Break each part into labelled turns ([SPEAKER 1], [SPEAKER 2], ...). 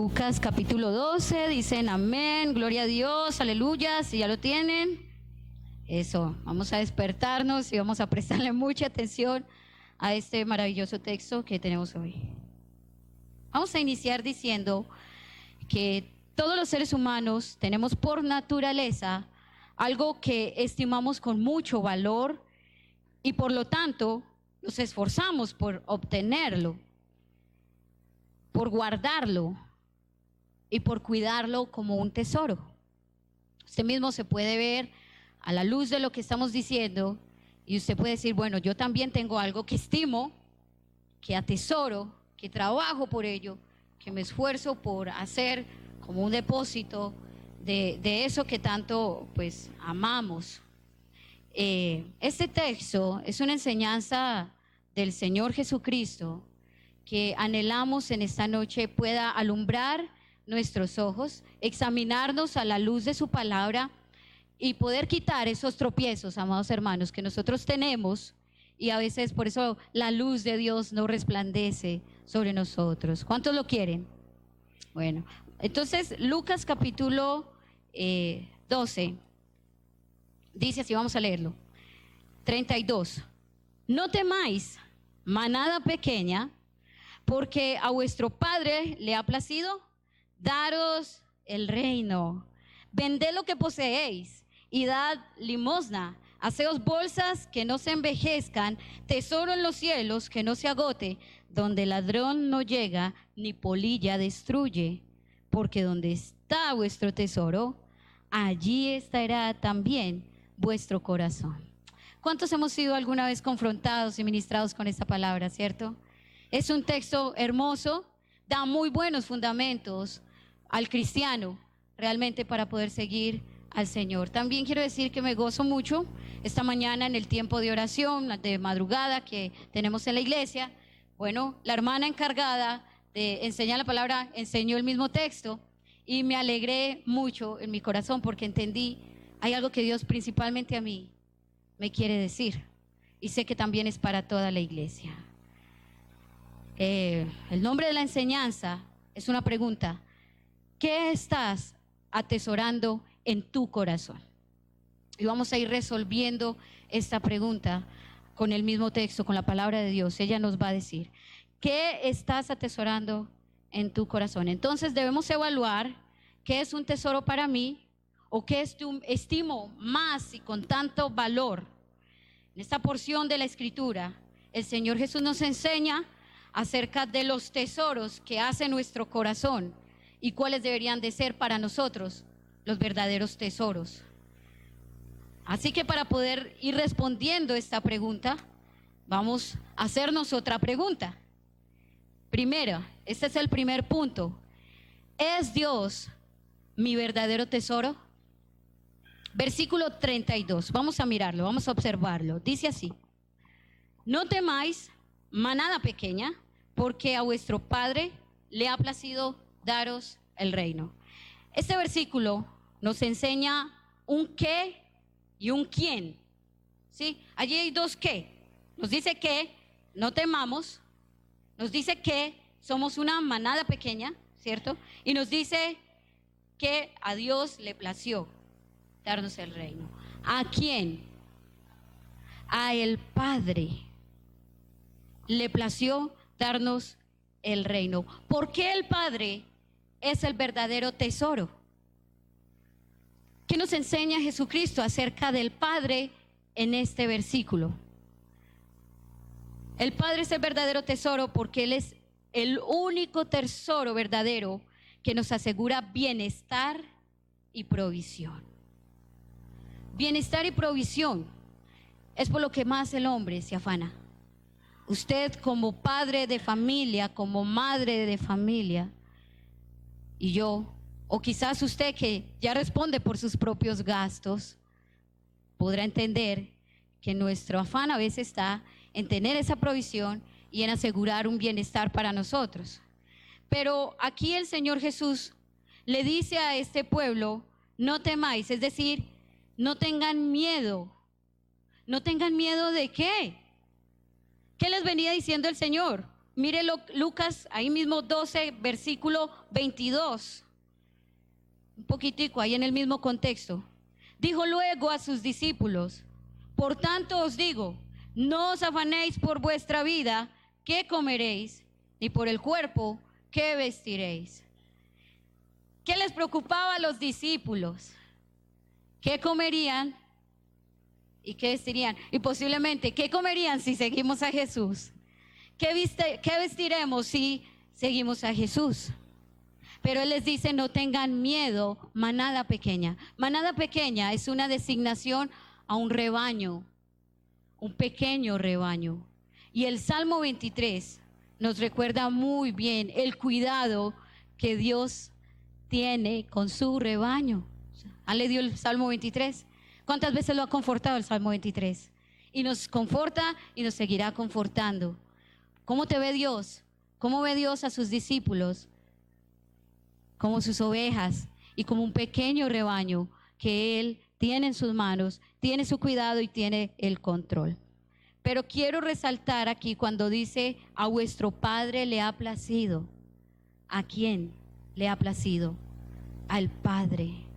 [SPEAKER 1] Lucas capítulo 12, dicen amén, gloria a Dios, aleluya, si ya lo tienen. Eso, vamos a despertarnos y vamos a prestarle mucha atención a este maravilloso texto que tenemos hoy. Vamos a iniciar diciendo que todos los seres humanos tenemos por naturaleza algo que estimamos con mucho valor y por lo tanto nos esforzamos por obtenerlo, por guardarlo y por cuidarlo como un tesoro. Usted mismo se puede ver a la luz de lo que estamos diciendo y usted puede decir, bueno, yo también tengo algo que estimo, que atesoro, que trabajo por ello, que me esfuerzo por hacer como un depósito de eso que tanto pues amamos. Este texto es una enseñanza del Señor Jesucristo que anhelamos en esta noche pueda alumbrar nuestros ojos, examinarnos a la luz de su palabra y poder quitar esos tropiezos, amados hermanos, que nosotros tenemos y a veces por eso la luz de Dios no resplandece sobre nosotros. ¿Cuántos lo quieren? Bueno, entonces Lucas capítulo 12 dice así, vamos a leerlo, 32. No temáis, manada pequeña, porque a vuestro Padre le ha placido daros el reino. Vended lo que poseéis y dad limosna. Haceos bolsas que no se envejezcan, tesoro en los cielos que no se agote, donde ladrón no llega ni polilla destruye. Porque donde está vuestro tesoro, allí estará también vuestro corazón. ¿Cuántos hemos sido alguna vez confrontados y ministrados con esta palabra, cierto? Es un texto hermoso, da muy buenos fundamentos al cristiano realmente para poder seguir al Señor. También quiero decir que me gozo mucho esta mañana en el tiempo de oración, de madrugada que tenemos en la iglesia. Bueno, la hermana encargada de enseñar la palabra enseñó el mismo texto y me alegré mucho en mi corazón porque entendí, hay algo que Dios principalmente a mí me quiere decir y sé que también es para toda la iglesia. El nombre de la enseñanza es una pregunta. ¿Qué estás atesorando en tu corazón? Y vamos a ir resolviendo esta pregunta con el mismo texto, con la palabra de Dios. Ella nos va a decir, ¿qué estás atesorando en tu corazón? Entonces debemos evaluar qué es un tesoro para mí o qué estimo más y con tanto valor. En esta porción de la Escritura, el Señor Jesús nos enseña acerca de los tesoros que hace nuestro corazón y cuáles deberían de ser para nosotros los verdaderos tesoros. Así que para poder ir respondiendo esta pregunta, vamos a hacernos otra pregunta. Primera, este es el primer punto. ¿Es Dios mi verdadero tesoro? Versículo 32, vamos a mirarlo, vamos a observarlo. Dice así, no temáis, manada pequeña, porque a vuestro Padre le ha placido daros el reino. Este versículo nos enseña un qué y un quién, ¿sí? Allí hay dos qué. Nos dice que no temamos, nos dice que somos una manada pequeña, ¿cierto? Y nos dice que a Dios le plació darnos el reino. ¿A quién? A el Padre le plació darnos el reino. ¿Por qué el Padre es el verdadero tesoro? ¿Qué nos enseña Jesucristo acerca del Padre en este versículo? El Padre es el verdadero tesoro porque Él es el único tesoro verdadero que nos asegura bienestar y provisión. Bienestar y provisión es por lo que más el hombre se afana. Usted como padre de familia, como madre de familia, y yo, o quizás usted que ya responde por sus propios gastos, podrá entender que nuestro afán a veces está en tener esa provisión y en asegurar un bienestar para nosotros. Pero aquí el Señor Jesús le dice a este pueblo, no temáis, es decir, no tengan miedo. ¿No tengan miedo de qué? ¿Qué les venía diciendo el Señor? Mírelo, Lucas, ahí mismo 12, versículo 22. Un poquitico, ahí en el mismo contexto. Dijo luego a sus discípulos: por tanto os digo, no os afanéis por vuestra vida, qué comeréis, ni por el cuerpo, qué vestiréis. ¿Qué les preocupaba a los discípulos? ¿Qué comerían y qué vestirían? Y posiblemente, ¿qué comerían si seguimos a Jesús? ¿Qué vestiremos si seguimos a Jesús? Pero Él les dice: no tengan miedo, manada pequeña. Manada pequeña es una designación a un rebaño, un pequeño rebaño. Y el Salmo 23 nos recuerda muy bien el cuidado que Dios tiene con su rebaño. ¿Han leído el Salmo 23? ¿Cuántas veces lo ha confortado el Salmo 23? Y nos conforta y nos seguirá confortando. ¿Cómo te ve Dios? ¿Cómo ve Dios a sus discípulos? Como sus ovejas y como un pequeño rebaño que Él tiene en sus manos, tiene su cuidado y tiene el control. Pero quiero resaltar aquí cuando dice: a vuestro Padre le ha placido. ¿A quién le ha placido? Al Padre.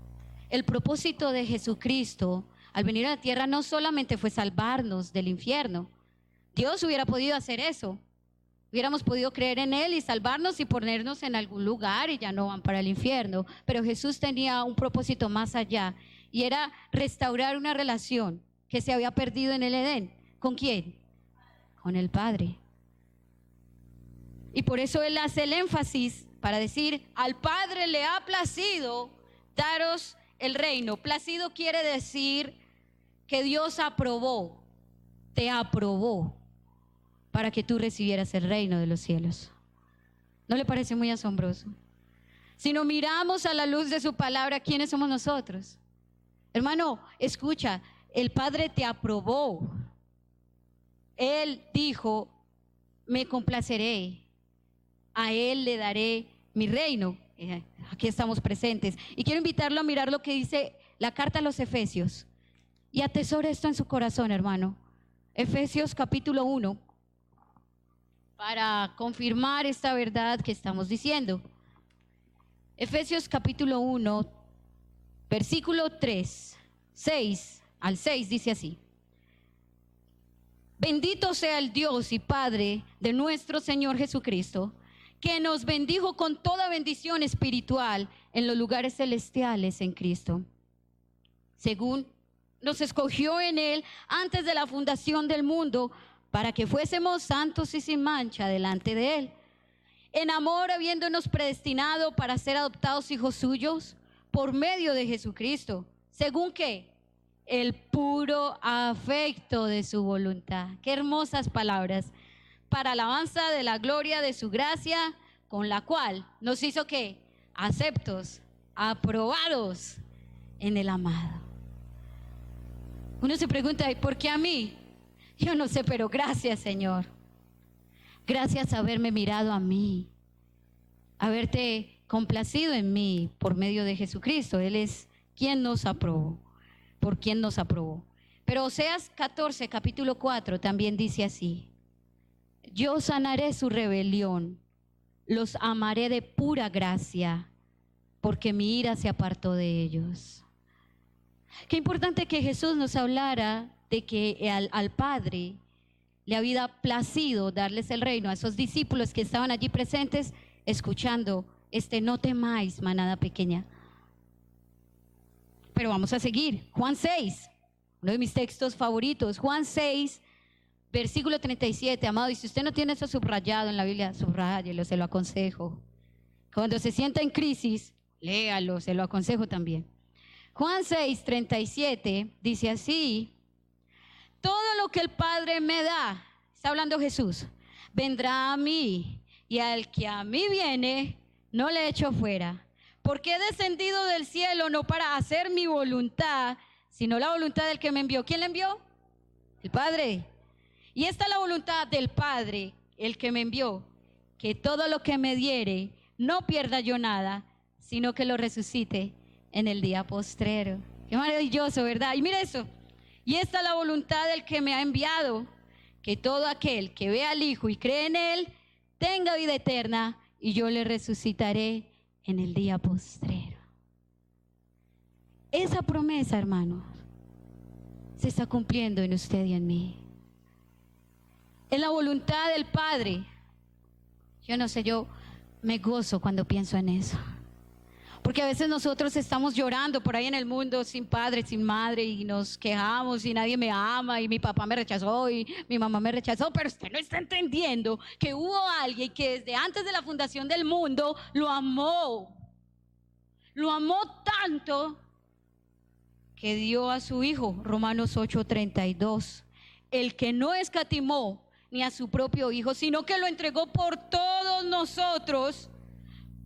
[SPEAKER 1] El propósito de Jesucristo al venir a la tierra no solamente fue salvarnos del infierno. Dios hubiera podido hacer eso. Hubiéramos podido creer en Él y salvarnos y ponernos en algún lugar y ya no van para el infierno. Pero Jesús tenía un propósito más allá, y era restaurar una relación que se había perdido en el Edén. ¿Con quién? Con el Padre. Y por eso Él hace el énfasis para decir: al Padre le ha placido daros el reino. Placido quiere decir que Dios aprobó, te aprobó para que tú recibieras el reino de los cielos. ¿No le parece muy asombroso? Si no miramos a la luz de su palabra, ¿quiénes somos nosotros? Hermano, escucha, el Padre te aprobó. Él dijo: me complaceré, a Él le daré mi reino. Aquí estamos presentes. Y quiero invitarlo a mirar lo que dice la carta a los Efesios. Y atesore esto en su corazón, hermano. Efesios capítulo 1. Para confirmar esta verdad que estamos diciendo. Efesios capítulo 1, versículo 3, 6 al 6 dice así: bendito sea el Dios y Padre de nuestro Señor Jesucristo, que nos bendijo con toda bendición espiritual en los lugares celestiales en Cristo, según nos escogió en Él antes de la fundación del mundo, para que fuésemos santos y sin mancha delante de Él. En amor, habiéndonos predestinado para ser adoptados hijos suyos por medio de Jesucristo, según que el puro afecto de su voluntad. Qué hermosas palabras. Para alabanza de la gloria de su gracia, con la cual nos hizo ¿qué? Aceptos, aprobados en el amado. Uno se pregunta: ¿y por qué a mí? Yo no sé, pero gracias, Señor. Gracias a haberme mirado a mí, haberte complacido en mí por medio de Jesucristo. Él es quien nos aprobó, por quien nos aprobó. Pero Oseas 14, capítulo 4 también dice así: yo sanaré su rebelión, los amaré de pura gracia, porque mi ira se apartó de ellos. Qué importante que Jesús nos hablara de que al Padre le había placido darles el reino a esos discípulos que estaban allí presentes escuchando no temáis, manada pequeña. Pero vamos a seguir. Juan 6, uno de mis textos favoritos. Juan 6, versículo 37. Amado, y si usted no tiene eso subrayado en la Biblia, subráyelo, se lo aconsejo. Cuando se sienta en crisis, léalo, se lo aconsejo también. Juan 6, 37 dice así: todo lo que el Padre me da, está hablando Jesús, vendrá a mí, y al que a mí viene, no le echo fuera. Porque he descendido del cielo no para hacer mi voluntad, sino la voluntad del que me envió. ¿Quién le envió? El Padre. Y esta es la voluntad del Padre, el que me envió, que todo lo que me diere, no pierda yo nada, sino que lo resucite en el día postrero. Qué maravilloso, ¿verdad? Y mira eso. Y esta es la voluntad del que me ha enviado, que todo aquel que vea al Hijo y cree en Él tenga vida eterna y yo le resucitaré en el día postrero. Esa promesa, hermanos, se está cumpliendo en usted y en mí. Es la voluntad del Padre. Yo no sé, yo me gozo cuando pienso en eso. Porque a veces nosotros estamos llorando por ahí en el mundo sin padre, sin madre, y nos quejamos y nadie me ama y mi papá me rechazó y mi mamá me rechazó, pero usted no está entendiendo que hubo alguien que desde antes de la fundación del mundo lo amó tanto que dio a su hijo, Romanos 8:32, el que no escatimó ni a su propio hijo, sino que lo entregó por todos nosotros.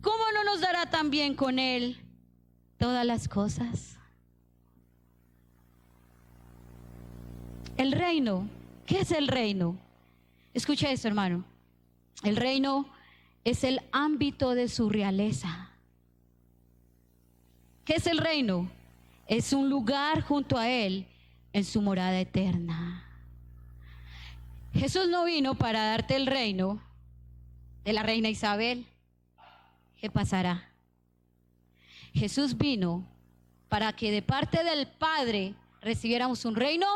[SPEAKER 1] ¿Cómo no nos dará también con él todas las cosas? El reino, ¿qué es el reino? Escucha esto, hermano. El reino es el ámbito de su realeza. ¿Qué es el reino? Es un lugar junto a él en su morada eterna. Jesús no vino para darte el reino de la reina Isabel. ¿Qué pasará? Jesús vino para que de parte del Padre recibiéramos un reino,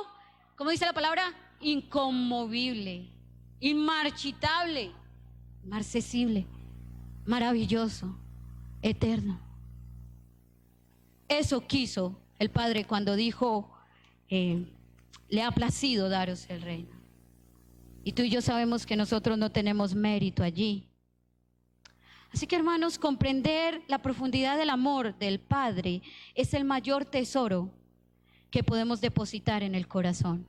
[SPEAKER 1] ¿cómo dice la palabra? Inconmovible, inmarchitable, inmarcesible, maravilloso, eterno. Eso quiso el Padre cuando dijo, le ha placido daros el reino. Y tú y yo sabemos que nosotros no tenemos mérito allí. Así que, hermanos, comprender la profundidad del amor del Padre es el mayor tesoro que podemos depositar en el corazón.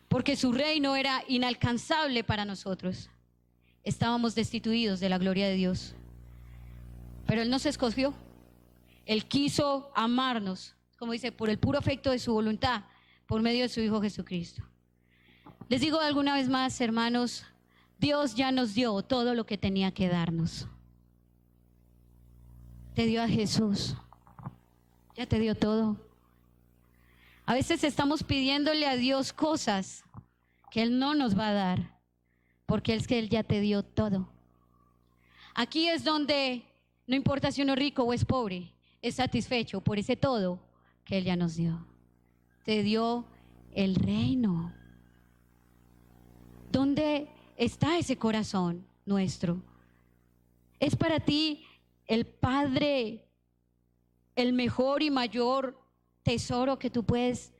[SPEAKER 1] Porque su reino era inalcanzable para nosotros. Estábamos destituidos de la gloria de Dios. Pero Él nos escogió. Él quiso amarnos, como dice, por el puro afecto de su voluntad, por medio de su Hijo Jesucristo. Les digo alguna vez más, hermanos, Dios ya nos dio todo lo que tenía que darnos. Te dio a Jesús. Ya te dio todo. A veces estamos pidiéndole a Dios cosas que Él no nos va a dar, porque es que Él ya te dio todo. Aquí es donde no importa si uno es rico o es pobre, es satisfecho por ese todo que Él ya nos dio. Te dio el reino. ¿Dónde está ese corazón nuestro? ¿Es para ti el Padre el mejor y mayor tesoro que tú puedes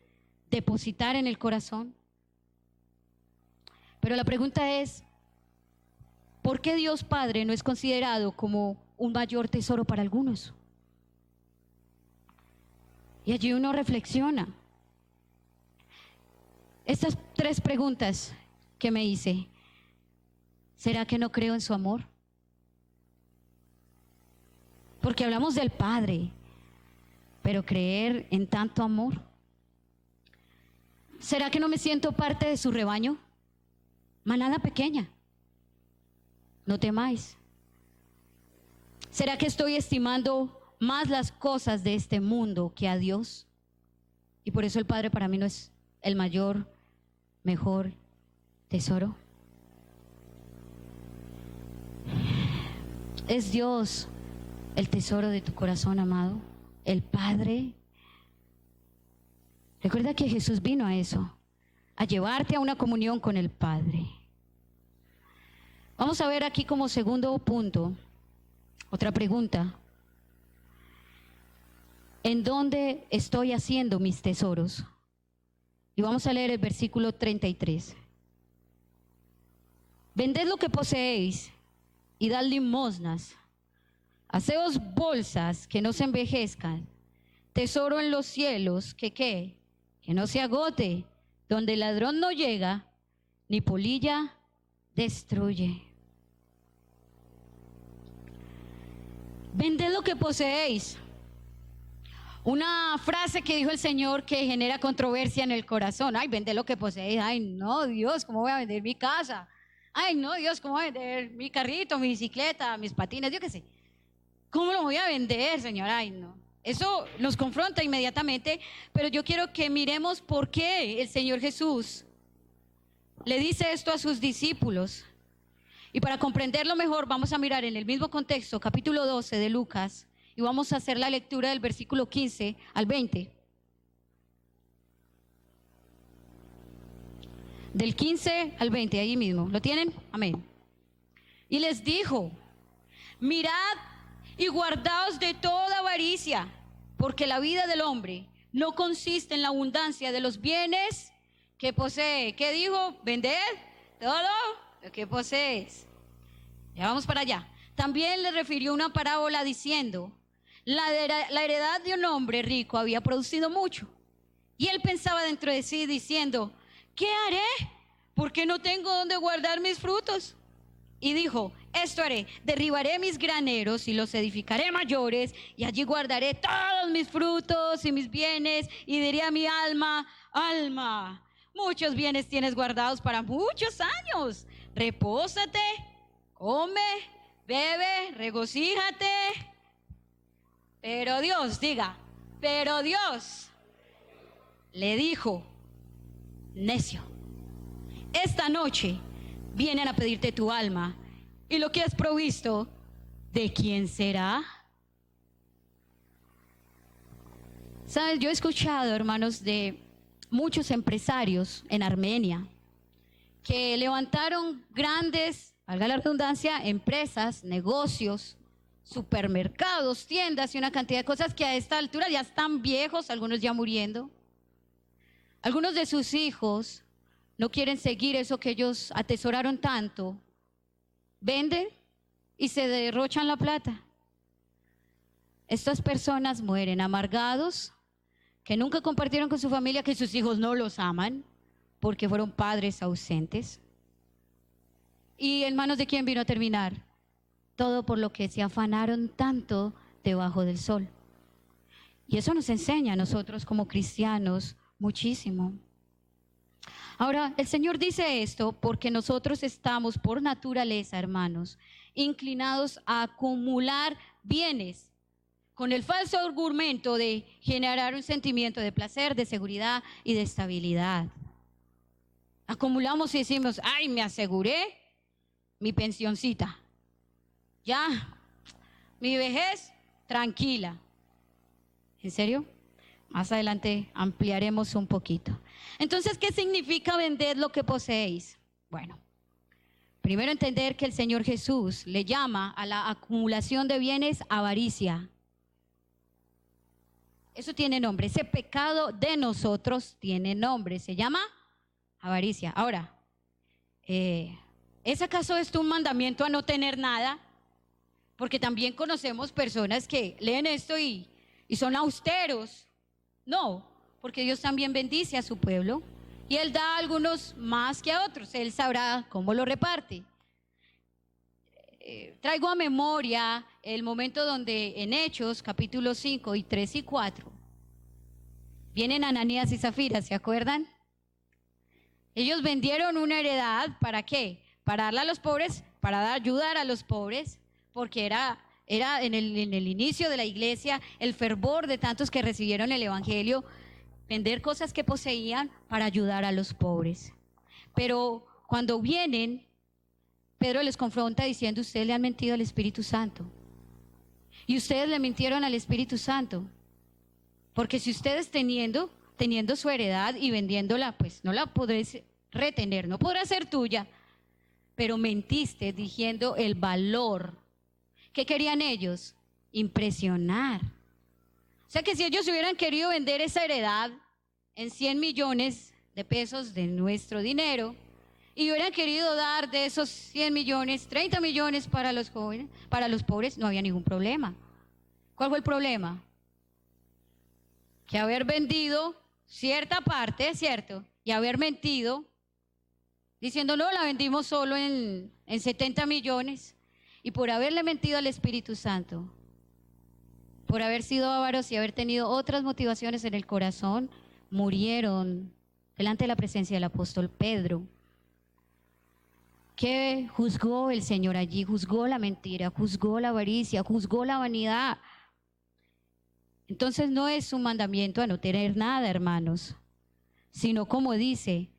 [SPEAKER 1] depositar en el corazón? Pero la pregunta es, ¿por qué Dios Padre no es considerado como un mayor tesoro para algunos? Y allí uno reflexiona. Estas 3 preguntas que me hice. ¿Será que no creo en su amor? Porque hablamos del Padre, pero creer en tanto amor. ¿Será que no me siento parte de su rebaño? Manada pequeña, no temáis. ¿Será que estoy estimando más las cosas de este mundo que a Dios? Y por eso el Padre para mí no es el mayor, mejor tesoro. ¿Es Dios el tesoro de tu corazón, amado? ¿El Padre? Recuerda que Jesús vino a eso, a llevarte a una comunión con el Padre. Vamos a ver aquí como segundo punto, otra pregunta. ¿En dónde estoy haciendo mis tesoros? Y vamos a leer el versículo 33. Vended lo que poseéis y dad limosnas. Haceos bolsas que no se envejezcan, tesoro en los cielos que no se agote, donde el ladrón no llega, ni polilla destruye. Vended lo que poseéis. Una frase que dijo el Señor que genera controversia en el corazón. Ay, vende lo que poseéis. Ay, no, Dios, ¿cómo voy a vender mi casa? Ay, no, Dios, ¿cómo voy a vender mi carrito, mi bicicleta, mis patines? Yo qué sé. ¿Cómo lo voy a vender, Señor? Ay, no. Eso nos confronta inmediatamente, pero yo quiero que miremos por qué el Señor Jesús le dice esto a sus discípulos. Y para comprenderlo mejor, vamos a mirar en el mismo contexto, capítulo 12 de Lucas, y vamos a hacer la lectura del versículo 15 al 20. Del 15 al 20, ahí mismo. ¿Lo tienen? Amén. Y les dijo: mirad y guardaos de toda avaricia, porque la vida del hombre no consiste en la abundancia de los bienes que posee. ¿Qué dijo? Vended todo lo que posees. Ya vamos para allá. También le refirió una parábola diciendo: la heredad de un hombre rico había producido mucho. Y él pensaba dentro de sí diciendo: ¿qué haré? Porque no tengo donde guardar mis frutos. Y dijo: esto haré, derribaré mis graneros y los edificaré mayores, y allí guardaré todos mis frutos y mis bienes, y diré a mi alma: alma, muchos bienes tienes guardados para muchos años. Repósate, come, bebe, regocíjate. Pero Dios, diga, pero Dios le dijo: necio, esta noche vienen a pedirte tu alma, y lo que has provisto, ¿de quién será? Sabes, yo he escuchado, hermanos, de muchos empresarios en Armenia que levantaron grandes, valga la redundancia, empresas, negocios, supermercados, tiendas y una cantidad de cosas que a esta altura ya están viejos, algunos ya muriendo. Algunos de sus hijos no quieren seguir eso que ellos atesoraron tanto. Venden y se derrochan la plata. Estas personas mueren amargados, que nunca compartieron con su familia, que sus hijos no los aman, porque fueron padres ausentes. ¿Y en manos de quién vino a terminar? Todo por lo que se afanaron tanto debajo del sol. Y eso nos enseña a nosotros como cristianos muchísimo. Ahora, el Señor dice esto porque nosotros estamos por naturaleza, hermanos, inclinados a acumular bienes con el falso argumento de generar un sentimiento de placer, de seguridad y de estabilidad. Acumulamos y decimos: ay, me aseguré mi pensioncita, ya, mi vejez tranquila. ¿En serio? Más adelante ampliaremos un poquito. Entonces, ¿qué significa vender lo que poseéis? Bueno, primero entender que el Señor Jesús le llama a la acumulación de bienes avaricia. Eso tiene nombre, ese pecado de nosotros tiene nombre, se llama avaricia. Ahora, ¿es acaso esto un mandamiento a no tener nada? Porque también conocemos personas que leen esto y son austeros. No, porque Dios también bendice a su pueblo y Él da a algunos más que a otros. Él sabrá cómo lo reparte. Traigo a memoria el momento donde en Hechos, capítulo 5 y 3 y 4, vienen Ananías y Zafira, ¿se acuerdan? Ellos vendieron una heredad, ¿para qué? Para darla a los pobres, para ayudar a los pobres, porque era en el inicio de la iglesia, el fervor de tantos que recibieron el evangelio, vender cosas que poseían para ayudar a los pobres. Pero cuando vienen, Pedro les confronta diciendo: ustedes le han mentido al Espíritu Santo. Y ustedes le mintieron al Espíritu Santo. Porque si ustedes teniendo su heredad y vendiéndola, pues no la podréis retener, no podrá ser tuya. Pero mentiste diciendo el valor. ¿Qué querían ellos? Impresionar. O sea que si ellos hubieran querido vender esa heredad en 100 millones de pesos de nuestro dinero y hubieran querido dar de esos 100 millones, 30 millones para los jóvenes, para los pobres, no había ningún problema. ¿Cuál fue el problema? Que haber vendido cierta parte, ¿cierto? Y haber mentido, diciendo: no, la vendimos solo en 70 millones. Y por haberle mentido al Espíritu Santo, por haber sido avaros y haber tenido otras motivaciones en el corazón, murieron delante de la presencia del apóstol Pedro. ¿Qué juzgó el Señor allí? Juzgó la mentira, juzgó la avaricia, juzgó la vanidad. Entonces no es un mandamiento a no tener nada, hermanos, sino como dice,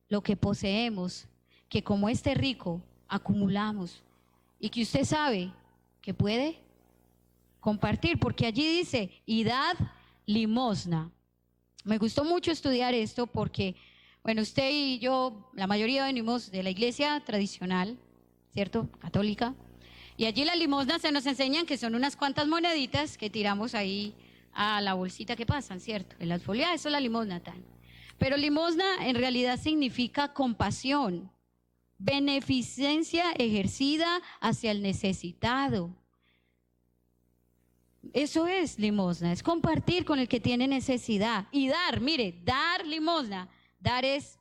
[SPEAKER 1] lo que poseemos, que como este rico acumulamos y que usted sabe que puede compartir, porque allí dice, y dad limosna. Me gustó mucho estudiar esto porque, bueno, usted y yo, la mayoría venimos de la iglesia tradicional, ¿cierto? Católica. Y allí la limosna se nos enseñan que son unas cuantas moneditas que tiramos ahí a la bolsita que pasan, ¿cierto? En las folias, eso es la limosna tal. Pero limosna en realidad significa compasión, beneficencia ejercida hacia el necesitado. Eso es limosna, es compartir con el que tiene necesidad. Y dar, mire, dar limosna, dar es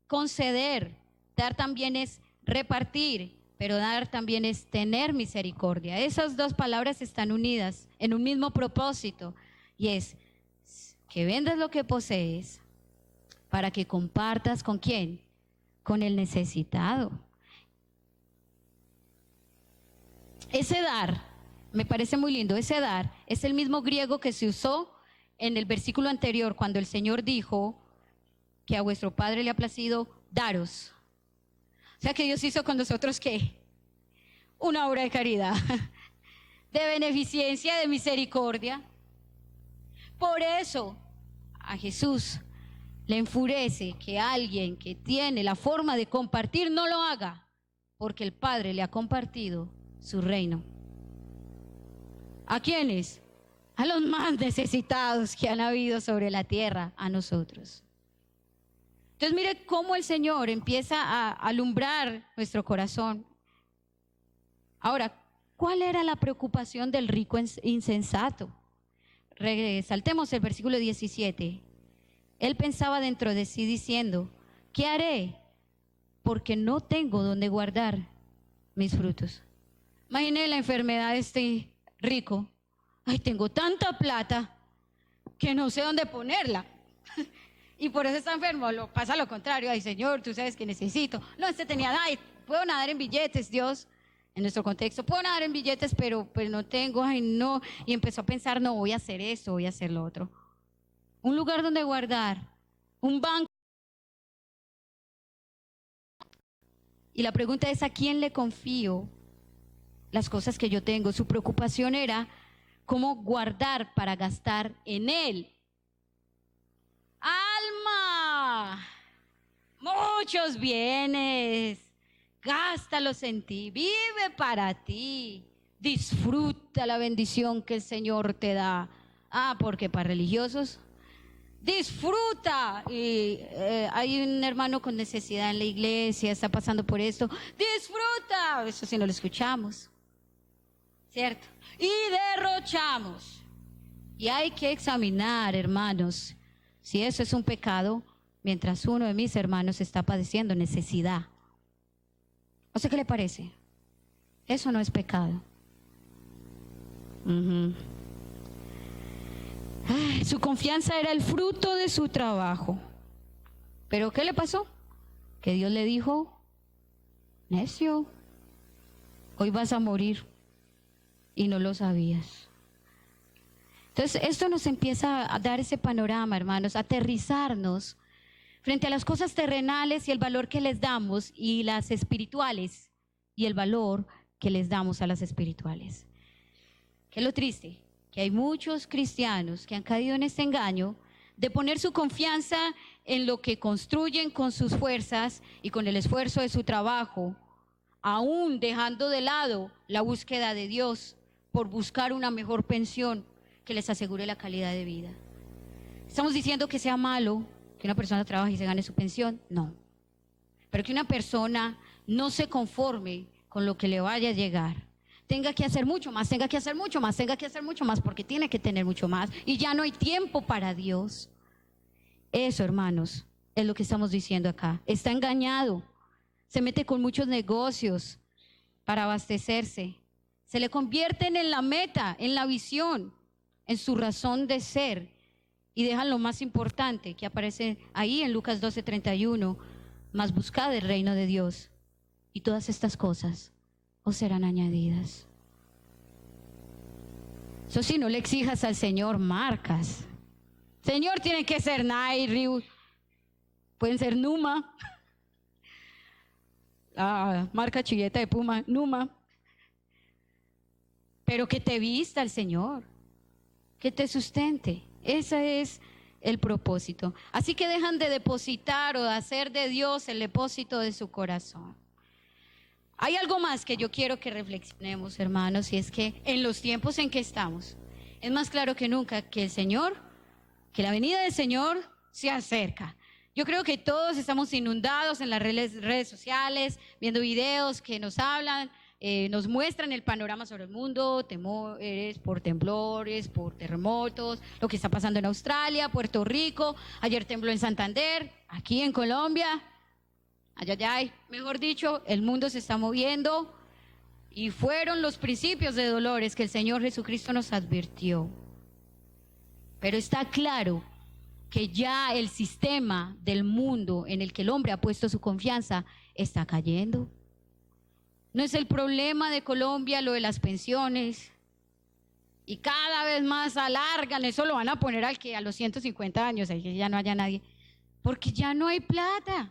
[SPEAKER 1] conceder, dar también es repartir, pero dar también es tener misericordia. Esas dos palabras están unidas en un mismo propósito, y es que vendas lo que posees para que compartas ¿con quién? Con el necesitado. Ese dar, me parece muy lindo, ese dar es el mismo griego que se usó en el versículo anterior cuando el Señor dijo que a vuestro Padre le ha placido daros. O sea que Dios hizo con nosotros ¿qué? Una obra de caridad, de beneficencia, de misericordia. Por eso a Jesús le enfurece que alguien que tiene la forma de compartir no lo haga, porque el Padre le ha compartido su reino. ¿A quiénes? A los más necesitados que han habido sobre la tierra, a nosotros. Entonces mire cómo el Señor empieza a alumbrar nuestro corazón. Ahora, ¿cuál era la preocupación del rico insensato? Resaltemos el versículo 17. Él pensaba dentro de sí diciendo, ¿qué haré? Porque no tengo donde guardar mis frutos. Imagine la enfermedad de este rico. Ay, tengo tanta plata que no sé dónde ponerla. Y por eso está enfermo. Pasa lo contrario. Ay, Señor, tú sabes que necesito. No, este tenía, ay, puedo nadar en billetes, Dios. En nuestro contexto, puedo nadar en billetes, pero no tengo, ay, no. Y empezó a pensar, no, voy a hacer esto, voy a hacer lo otro. Un lugar donde guardar, un banco. Y la pregunta es, ¿a quién le confío las cosas que yo tengo? Su preocupación era cómo guardar para gastar en él. Alma, muchos bienes, gástalos en ti, vive para ti, disfruta la bendición que el Señor te da. Porque para religiosos, disfruta. Y hay un hermano con necesidad en la iglesia, está pasando por esto, disfruta. Eso sí no lo escuchamos, ¿cierto? Y derrochamos. Y hay que examinar, hermanos, si eso es un pecado, mientras uno de mis hermanos está padeciendo necesidad. ¿O sea qué le parece? Eso no es pecado. Su confianza era el fruto de su trabajo. ¿Pero qué le pasó? Que Dios le dijo, necio, hoy vas a morir y no lo sabías. Entonces esto nos empieza a dar ese panorama, hermanos, a aterrizarnos frente a las cosas terrenales y el valor que les damos, y las espirituales y el valor que les damos a las espirituales. ¿Qué es lo triste? Que hay muchos cristianos que han caído en este engaño de poner su confianza en lo que construyen con sus fuerzas y con el esfuerzo de su trabajo, aún dejando de lado la búsqueda de Dios por buscar una mejor pensión que les asegure la calidad de vida. ¿Estamos diciendo que sea malo que una persona trabaje y se gane su pensión? No. Pero que una persona no se conforme con lo que le vaya a llegar, tenga que hacer mucho más, tenga que hacer mucho más, tenga que hacer mucho más, porque tiene que tener mucho más y ya no hay tiempo para Dios. Eso, hermanos, es lo que estamos diciendo acá. Está engañado, se mete con muchos negocios para abastecerse, se le convierten en la meta, en la visión, en su razón de ser, y dejan lo más importante que aparece ahí en Lucas 12:31, mas buscad el reino de Dios y todas estas cosas os serán añadidas. Eso sí, no le exijas al Señor marcas. Señor, tienen que ser Nike, Reebok, pueden ser Numa. la marca chilleta de Puma, Numa, pero que te vista el Señor, que te sustente. Ese es el propósito. Así que dejan de depositar o de hacer de Dios el depósito de su corazón. Hay algo más que yo quiero que reflexionemos, hermanos, y es que en los tiempos en que estamos, es más claro que nunca que el Señor, que la venida del Señor se acerca. Yo creo que todos estamos inundados en las redes sociales, viendo videos que nos hablan, nos muestran el panorama sobre el mundo, temores por temblores, por terremotos, lo que está pasando en Australia, Puerto Rico, ayer tembló en Santander, aquí en Colombia, ay, mejor dicho, el mundo se está moviendo y fueron los principios de dolores que el Señor Jesucristo nos advirtió. Pero está claro que ya el sistema del mundo en el que el hombre ha puesto su confianza está cayendo. No es el problema de Colombia lo de las pensiones, y cada vez más alargan, eso lo van a poner al que a los 150 años, ahí que ya no haya nadie, porque ya no hay plata,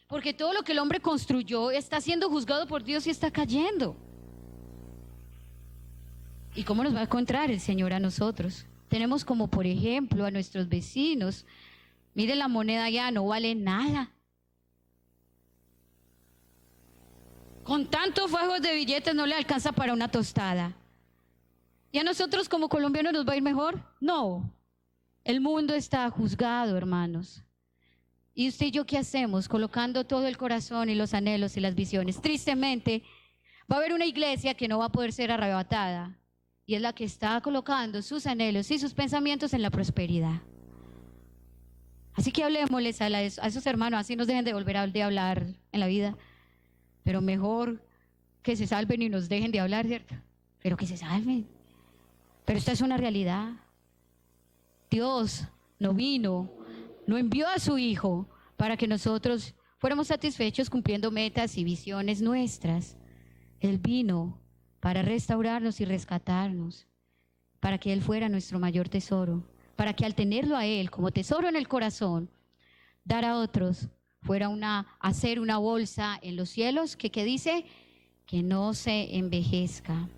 [SPEAKER 1] porque todo lo que el hombre construyó está siendo juzgado por Dios y está cayendo. ¿Y cómo nos va a encontrar el Señor a nosotros? Tenemos como por ejemplo a nuestros vecinos. Mire, la moneda ya no vale nada. Con tantos fajos de billetes no le alcanza para una tostada. ¿Y a nosotros como colombianos nos va a ir mejor? No. El mundo está juzgado, hermanos. ¿Y usted y yo qué hacemos? Colocando todo el corazón y los anhelos y las visiones. Tristemente, va a haber una iglesia que no va a poder ser arrebatada. Y es la que está colocando sus anhelos y sus pensamientos en la prosperidad. Así que hablemosles a esos hermanos, así nos dejen de volver a hablar en la vida. Pero mejor que se salven y nos dejen de hablar, ¿cierto? Pero que se salven. Pero esta es una realidad. Dios no vino, no envió a su Hijo para que nosotros fuéramos satisfechos cumpliendo metas y visiones nuestras. Él vino para restaurarnos y rescatarnos, para que Él fuera nuestro mayor tesoro, para que al tenerlo a Él como tesoro en el corazón, dar a otros fuera hacer una bolsa en los cielos que dice que no se envejezca.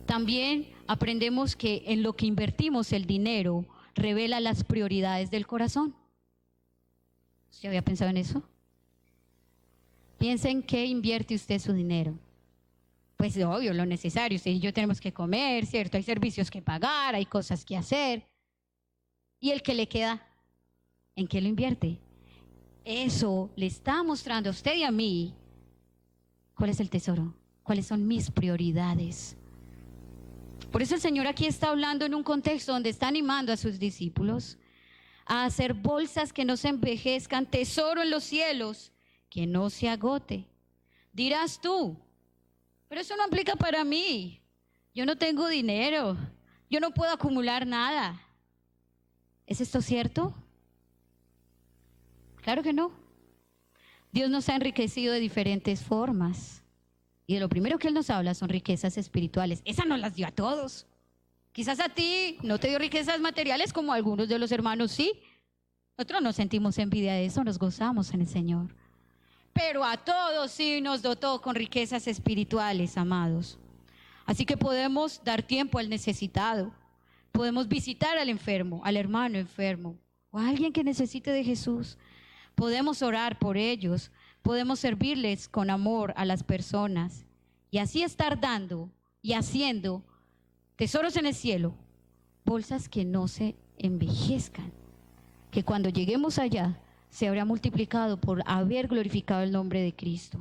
[SPEAKER 1] También aprendemos que en lo que invertimos el dinero revela las prioridades del corazón. ¿Usted había pensado en eso? Piensa en qué invierte usted su dinero. Pues obvio, lo necesario, usted y yo tenemos que comer, ¿cierto? Hay servicios que pagar, hay cosas que hacer. ¿Y el que le queda? ¿En qué lo invierte? Eso le está mostrando a usted y a mí cuál es el tesoro, cuáles son mis prioridades. Por eso el Señor aquí está hablando en un contexto donde está animando a sus discípulos a hacer bolsas que no se envejezcan, tesoro en los cielos, que no se agote. Dirás tú, pero eso no aplica para mí. Yo no tengo dinero, yo no puedo acumular nada. ¿Es esto cierto? Claro que no. Dios nos ha enriquecido de diferentes formas. Y de lo primero que Él nos habla son riquezas espirituales. Esas nos las dio a todos. Quizás a ti no te dio riquezas materiales como a algunos de los hermanos sí. Nosotros no sentimos envidia de eso, nos gozamos en el Señor. Pero a todos sí nos dotó con riquezas espirituales, amados. Así que podemos dar tiempo al necesitado. Podemos visitar al enfermo, al hermano enfermo o a alguien que necesite de Jesús. Podemos orar por ellos, podemos servirles con amor a las personas y así estar dando y haciendo tesoros en el cielo, bolsas que no se envejezcan, que cuando lleguemos allá se habrá multiplicado por haber glorificado el nombre de Cristo.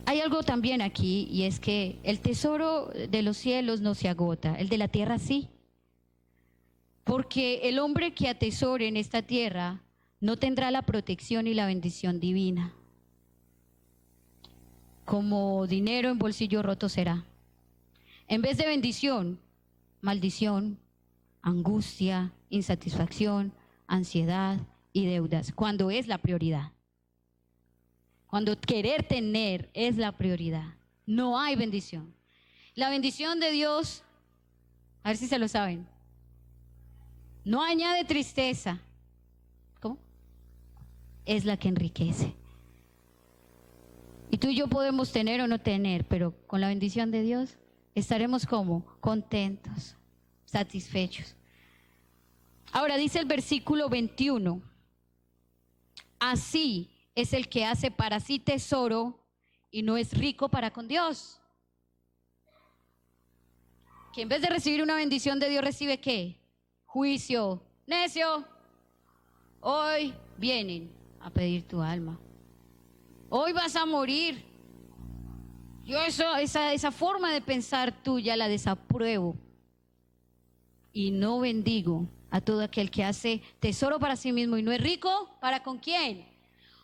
[SPEAKER 1] Hay algo también aquí y es que el tesoro de los cielos no se agota, el de la tierra sí. Porque el hombre que atesore en esta tierra no tendrá la protección y la bendición divina. Como dinero en bolsillo roto será. En vez de bendición, maldición, angustia, insatisfacción, ansiedad y deudas, cuando es la prioridad. Cuando querer tener es la prioridad, no hay bendición. La bendición de Dios, a ver si se lo saben, no añade tristeza. ¿Cómo? es la que enriquece. Y tú y yo podemos tener o no tener, pero con la bendición de Dios estaremos como contentos, satisfechos. Ahora dice el versículo 21, así es el que hace para sí tesoro y no es rico para con Dios. Que en vez de recibir una bendición de Dios recibe ¿qué? Juicio. Necio, hoy vienen a pedir tu alma. Hoy vas a morir. Yo esa forma de pensar tuya la desapruebo. Y no bendigo a todo aquel que hace tesoro para sí mismo y no es rico, ¿para con quién?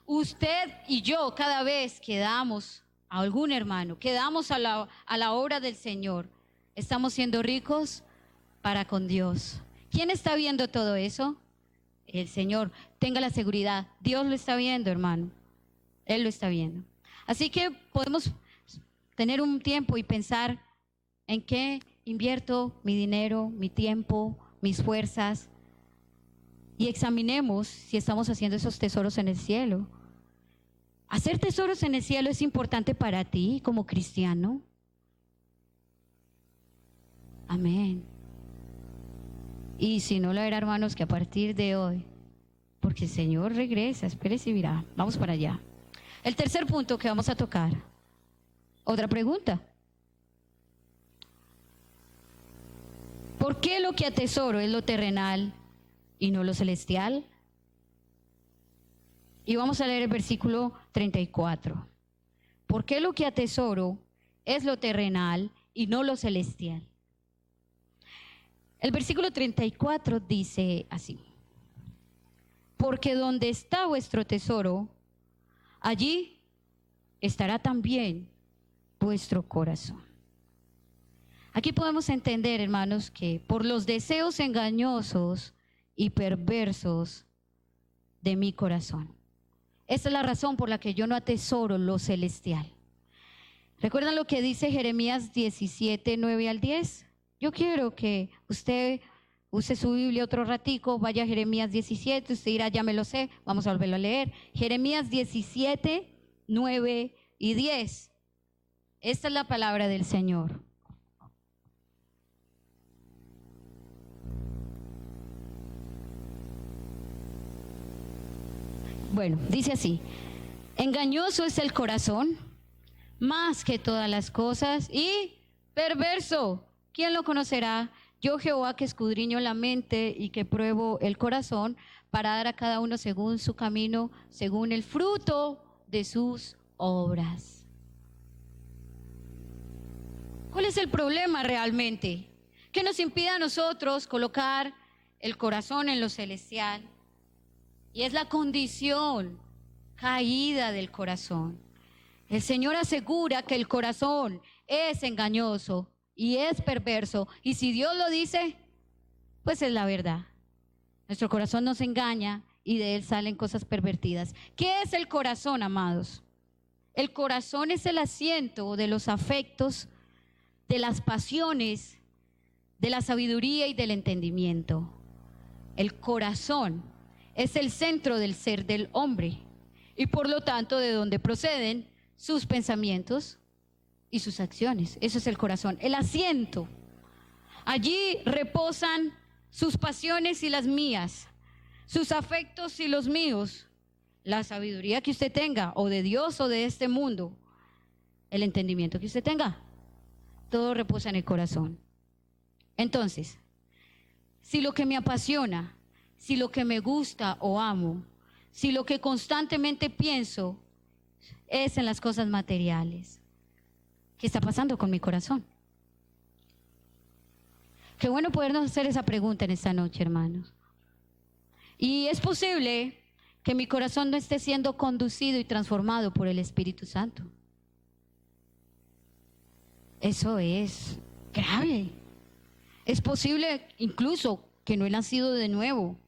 [SPEAKER 1] Usted y yo, cada vez que damos a algún hermano, que damos a la obra del Señor, estamos siendo ricos para con Dios. ¿Quién está viendo todo eso? El Señor. Tenga la seguridad, Dios lo está viendo, hermano. Él lo está viendo. Así que podemos tener un tiempo y pensar en qué invierto mi dinero, mi tiempo, mis fuerzas, y examinemos si estamos haciendo esos tesoros en el cielo. Hacer tesoros en el cielo es importante para ti como cristiano. Amén. Y si no lo era, hermanos, que a partir de hoy, porque el Señor regresa, espérese y verá. Vamos para allá. El tercer punto que vamos a tocar. Otra pregunta. ¿Por qué lo que atesoro es lo terrenal y no lo celestial? Y vamos a leer el versículo 34. ¿Por qué lo que atesoro es lo terrenal y no lo celestial? El versículo 34 dice así: porque donde está vuestro tesoro, allí estará también vuestro corazón. Aquí podemos entender, hermanos, que por los deseos engañosos y perversos de mi corazón. Esa es la razón por la que yo no atesoro lo celestial. ¿Recuerdan lo que dice Jeremías 17, 9 al 10? Yo quiero que usted use su Biblia otro ratico, vaya a Jeremías 17, usted dirá, ya me lo sé, vamos a volverlo a leer. Jeremías 17, 9 y 10. Esta es la palabra del Señor. Bueno, dice así: engañoso es el corazón, más que todas las cosas, y perverso. ¿Quién lo conocerá? Yo, Jehová, que escudriño la mente y que pruebo el corazón, para dar a cada uno según su camino, según el fruto de sus obras. ¿Cuál es el problema realmente? ¿Qué nos impide a nosotros colocar el corazón en lo celestial? Y es la condición caída del corazón. El Señor asegura que el corazón es engañoso y es perverso. Y si Dios lo dice, pues es la verdad. Nuestro corazón nos engaña y de él salen cosas pervertidas. ¿Qué es el corazón, amados? El corazón es el asiento de los afectos, de las pasiones, de la sabiduría y del entendimiento. El corazón es el centro del ser del hombre y por lo tanto de donde proceden sus pensamientos y sus acciones. Eso es el corazón, el asiento. Allí reposan sus pasiones y las mías, sus afectos y los míos, la sabiduría que usted tenga, o de Dios o de este mundo, el entendimiento que usted tenga. Todo reposa en el corazón. Entonces, si lo que me apasiona, si lo que me gusta o amo, si lo que constantemente pienso es en las cosas materiales, ¿qué está pasando con mi corazón? Qué bueno podernos hacer esa pregunta en esta noche, hermanos. Y es posible que mi corazón no esté siendo conducido y transformado por el Espíritu Santo. Eso es grave. Es posible incluso que no he nacido de nuevo.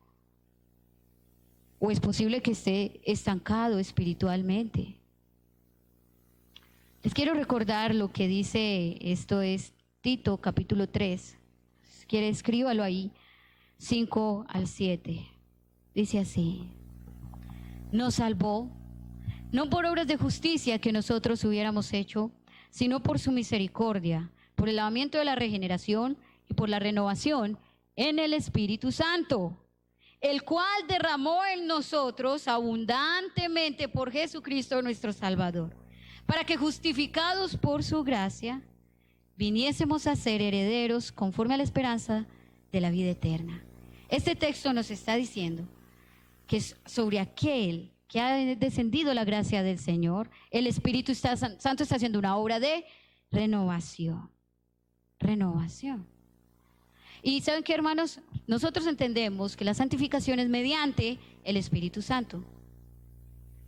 [SPEAKER 1] O es posible que esté estancado espiritualmente. Les quiero recordar lo que dice, esto es Tito capítulo 3. Si quiere, escríbalo ahí, 5 al 7. Dice así: nos salvó, no por obras de justicia que nosotros hubiéramos hecho, sino por su misericordia, por el lavamiento de la regeneración y por la renovación en el Espíritu Santo, el cual derramó en nosotros abundantemente por Jesucristo nuestro Salvador, para que justificados por su gracia, viniésemos a ser herederos conforme a la esperanza de la vida eterna. Este texto nos está diciendo que es sobre aquel que ha descendido la gracia del Señor, el Espíritu Santo está haciendo una obra de renovación. Renovación. Y ¿saben qué, hermanos? Nosotros entendemos que la santificación es mediante el Espíritu Santo.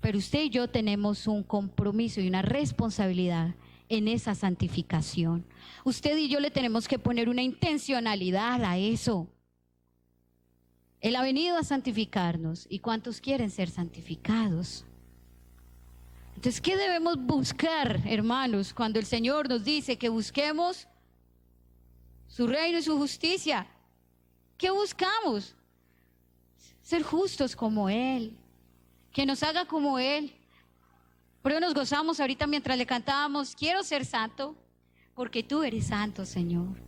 [SPEAKER 1] Pero usted y yo tenemos un compromiso y una responsabilidad en esa santificación. Usted y yo le tenemos que poner una intencionalidad a eso. Él ha venido a santificarnos. ¿Y cuántos quieren ser santificados? Entonces, ¿qué debemos buscar, hermanos, cuando el Señor nos dice que busquemos su reino y su justicia? ¿Qué buscamos? Ser justos como Él, que nos haga como Él. Por eso nos gozamos ahorita mientras le cantábamos: quiero ser santo, porque tú eres santo, Señor.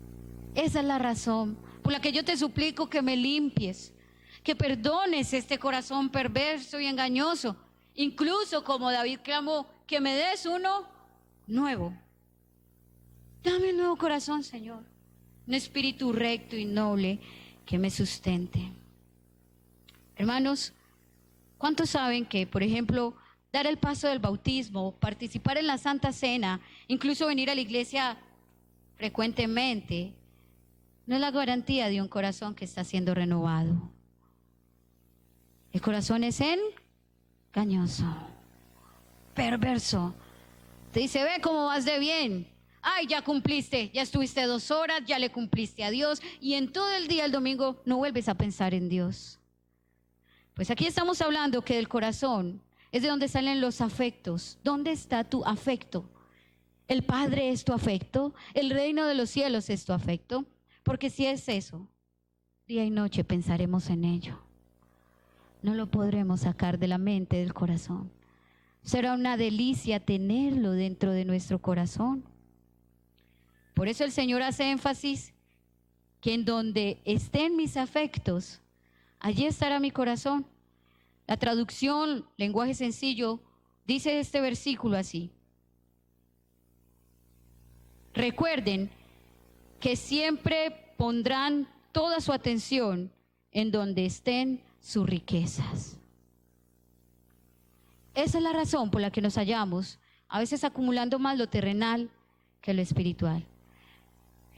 [SPEAKER 1] Esa es la razón por la que yo te suplico que me limpies, que perdones este corazón perverso y engañoso. Incluso como David clamó, que me des uno nuevo. Dame un nuevo corazón, Señor, un espíritu recto y noble que me sustente. Hermanos, ¿cuántos saben que, por ejemplo, dar el paso del bautismo, participar en la Santa Cena, incluso venir a la iglesia frecuentemente, no es la garantía de un corazón que está siendo renovado? El corazón es engañoso, perverso. Te dice: ve cómo vas de bien. Ay, ya cumpliste, ya estuviste 2 horas, ya le cumpliste a Dios, y en todo el día, el domingo, no vuelves a pensar en Dios. Pues aquí estamos hablando que del corazón es de donde salen los afectos. ¿Dónde está tu afecto? ¿El Padre es tu afecto? ¿El reino de los cielos es tu afecto? Porque si es eso, día y noche pensaremos en ello. No lo podremos sacar de la mente, del corazón. Será una delicia tenerlo dentro de nuestro corazón. Por eso el Señor hace énfasis que en donde estén mis afectos, allí estará mi corazón. La traducción, lenguaje sencillo, dice este versículo así: recuerden que siempre pondrán toda su atención en donde estén sus riquezas. Esa es la razón por la que nos hallamos a veces acumulando más lo terrenal que lo espiritual.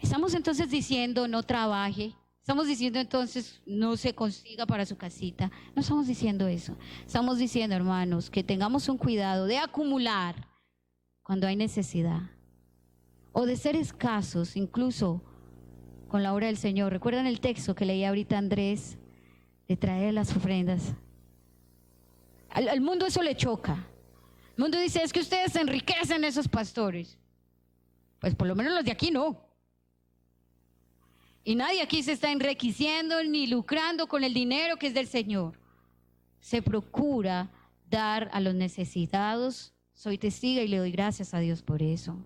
[SPEAKER 1] Estamos entonces diciendo: no trabaje. Estamos diciendo entonces: no se consiga para su casita. No estamos diciendo eso. Estamos diciendo, hermanos, que tengamos un cuidado de acumular cuando hay necesidad, o de ser escasos incluso con la obra del Señor. ¿Recuerdan el texto que leía ahorita Andrés, de traer las ofrendas? Al mundo eso le choca. El mundo dice: es que ustedes se enriquecen, esos pastores. Pues por lo menos los de aquí no. Y nadie aquí se está enriqueciendo ni lucrando con el dinero que es del Señor. Se procura dar a los necesitados. Soy testiga y le doy gracias a Dios por eso.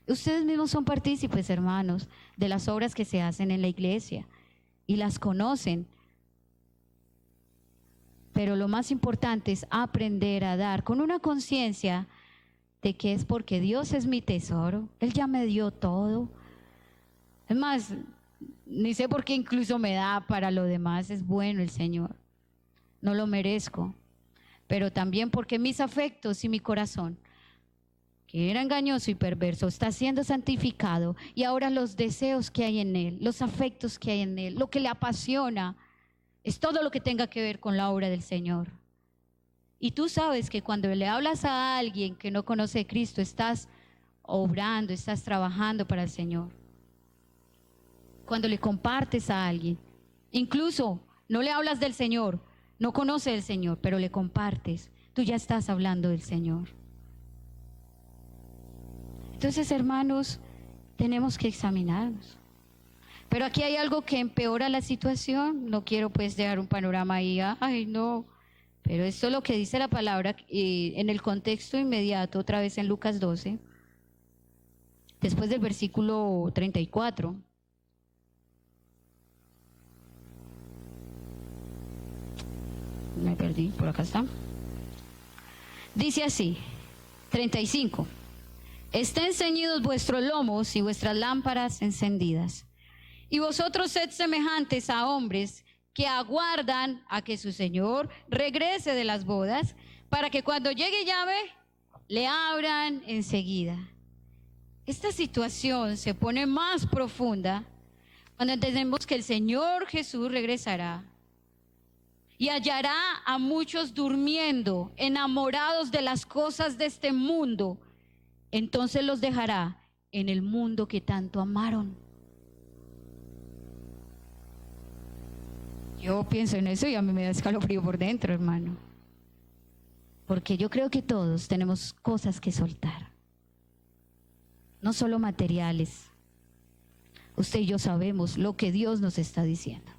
[SPEAKER 1] Ustedes mismos son partícipes, hermanos, de las obras que se hacen en la iglesia y las conocen. Pero lo más importante es aprender a dar con una conciencia de que es porque Dios es mi tesoro. Él ya me dio todo. Es más, ni sé por qué incluso me da para lo demás. Es bueno el Señor. No lo merezco. Pero también porque mis afectos y mi corazón, que era engañoso y perverso, está siendo santificado. Y ahora los deseos que hay en Él, los afectos que hay en Él, lo que le apasiona, es todo lo que tenga que ver con la obra del Señor. Y tú sabes que cuando le hablas a alguien que no conoce a Cristo, estás obrando, estás trabajando para el Señor. Cuando le compartes a alguien, incluso no le hablas del Señor, no conoce al Señor, pero le compartes, tú ya estás hablando del Señor. Entonces, hermanos, tenemos que examinarnos. Pero aquí hay algo que empeora la situación. No quiero pues dejar un panorama ahí: ay no, Pero esto es lo que dice la palabra en el contexto inmediato, otra vez en Lucas 12, después del versículo 34. Me perdí, por acá está. Dice así, 35. Estén ceñidos vuestros lomos y vuestras lámparas encendidas. Y vosotros sed semejantes a hombres que aguardan a que su Señor regrese de las bodas, para que cuando llegue y llame, le abran enseguida. Esta situación se pone más profunda cuando entendemos que el Señor Jesús regresará y hallará a muchos durmiendo, enamorados de las cosas de este mundo. Entonces los dejará en el mundo que tanto amaron. Yo pienso en eso y a mí me da escalofrío por dentro, hermano. Porque yo creo que todos tenemos cosas que soltar. No solo materiales. Usted y yo sabemos lo que Dios nos está diciendo.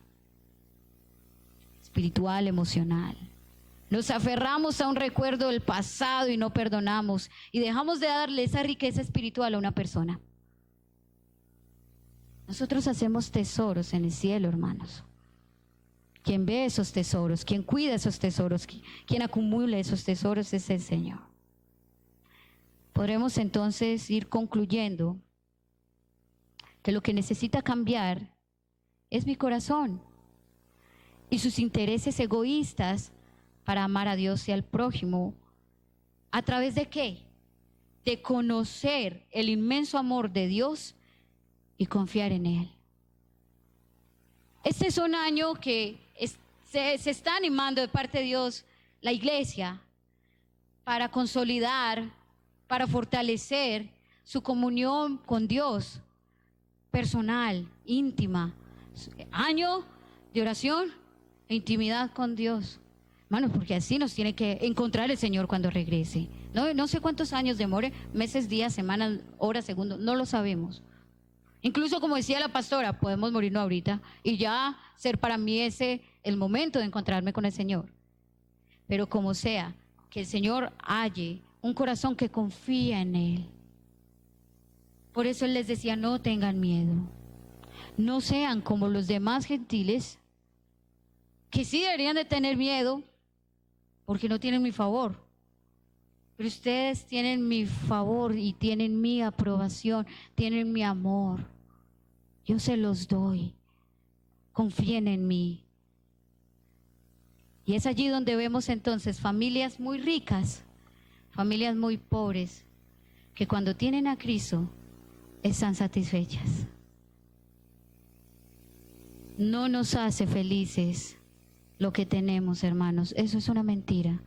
[SPEAKER 1] Espiritual, emocional. Nos aferramos a un recuerdo del pasado y no perdonamos. Y dejamos de darle esa riqueza espiritual a una persona. Nosotros hacemos tesoros en el cielo, hermanos. Quien ve esos tesoros, quien cuida esos tesoros, quien acumula esos tesoros es el Señor. Podremos entonces ir concluyendo que lo que necesita cambiar es mi corazón y sus intereses egoístas para amar a Dios y al prójimo. ¿A través de qué? De conocer el inmenso amor de Dios y confiar en Él. Este es un año que se está animando de parte de Dios la iglesia para consolidar, para fortalecer su comunión con Dios, personal, íntima. Año de oración e intimidad con Dios. Hermanos, porque así nos tiene que encontrar el Señor cuando regrese. No sé cuántos años demore, meses, días, semanas, horas, segundos, no lo sabemos. Incluso como decía la pastora, podemos morirnos ahorita y ya ser para mí ese el momento de encontrarme con el Señor. Pero como sea, que el Señor halle un corazón que confía en Él. Por eso Él les decía, no tengan miedo. No sean como los demás gentiles, que sí deberían de tener miedo, porque no tienen mi favor. Pero ustedes tienen mi favor y tienen mi aprobación, tienen mi amor. Yo se los doy. Confíen en mí. Y es allí donde vemos entonces familias muy ricas, familias muy pobres, que cuando tienen a Cristo están satisfechas. No nos hace felices lo que tenemos, hermanos. Eso es una mentira.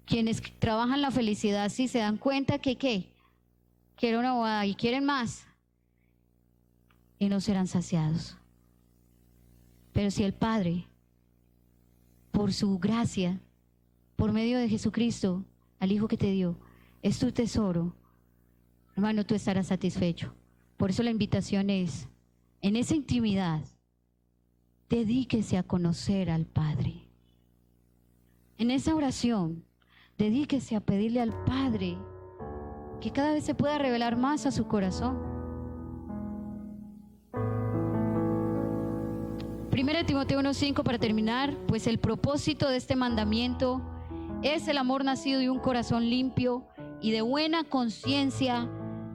[SPEAKER 1] Quienes trabajan la felicidad sí se dan cuenta que ¿qué? Quieren una boda y quieren más y no serán saciados. Pero si el Padre, por su gracia, por medio de Jesucristo, al Hijo que te dio, es tu tesoro, hermano, tú estarás satisfecho. Por eso la invitación es, en esa intimidad, dedíquese a conocer al Padre. En esa oración, dedíquese a pedirle al Padre que cada vez se pueda revelar más a su corazón. 1 Timoteo 1:5 para terminar, pues el propósito de este mandamiento es el amor nacido de un corazón limpio y de buena conciencia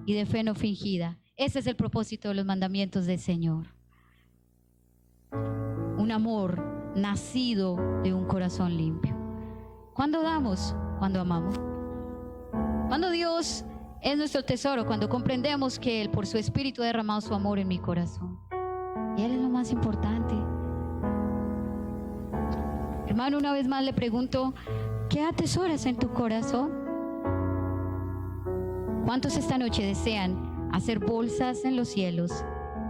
[SPEAKER 1] y de fe no fingida. Ese es el propósito de los mandamientos del Señor. Un amor nacido de un corazón limpio. ¿Cuándo damos? Cuando amamos. Cuando Dios es nuestro tesoro, cuando comprendemos que Él por su Espíritu ha derramado su amor en mi corazón. Y Él es lo más importante. Hermano, una vez más le pregunto, ¿qué atesoras en tu corazón? ¿Cuántos esta noche desean hacer bolsas en los cielos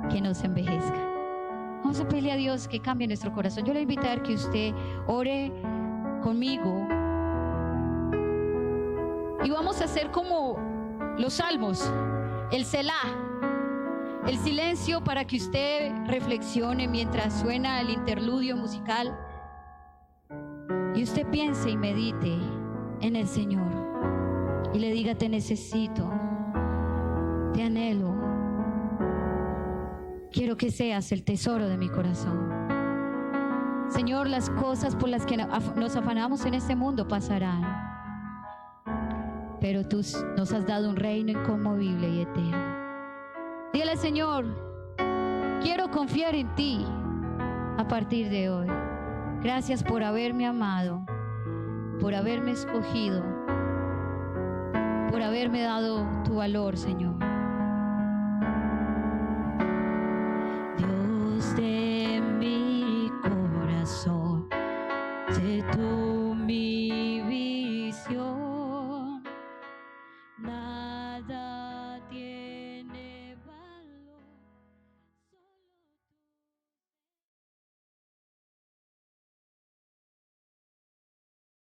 [SPEAKER 1] que no se envejezcan? Vamos a pedirle a Dios que cambie nuestro corazón. Yo le voy a invitar que usted ore conmigo. Y vamos a hacer como los salmos, el Selah, el silencio para que usted reflexione mientras suena el interludio musical. y usted piense y medite en el Señor y le diga: te necesito, te anhelo, quiero que seas el tesoro de mi corazón. Señor, las cosas por las que nos afanamos en este mundo pasarán, pero tú nos has dado un reino inconmovible y eterno. Dile: Señor, quiero confiar en ti a partir de hoy. Gracias por haberme amado, por haberme escogido, por haberme dado tu valor, Señor.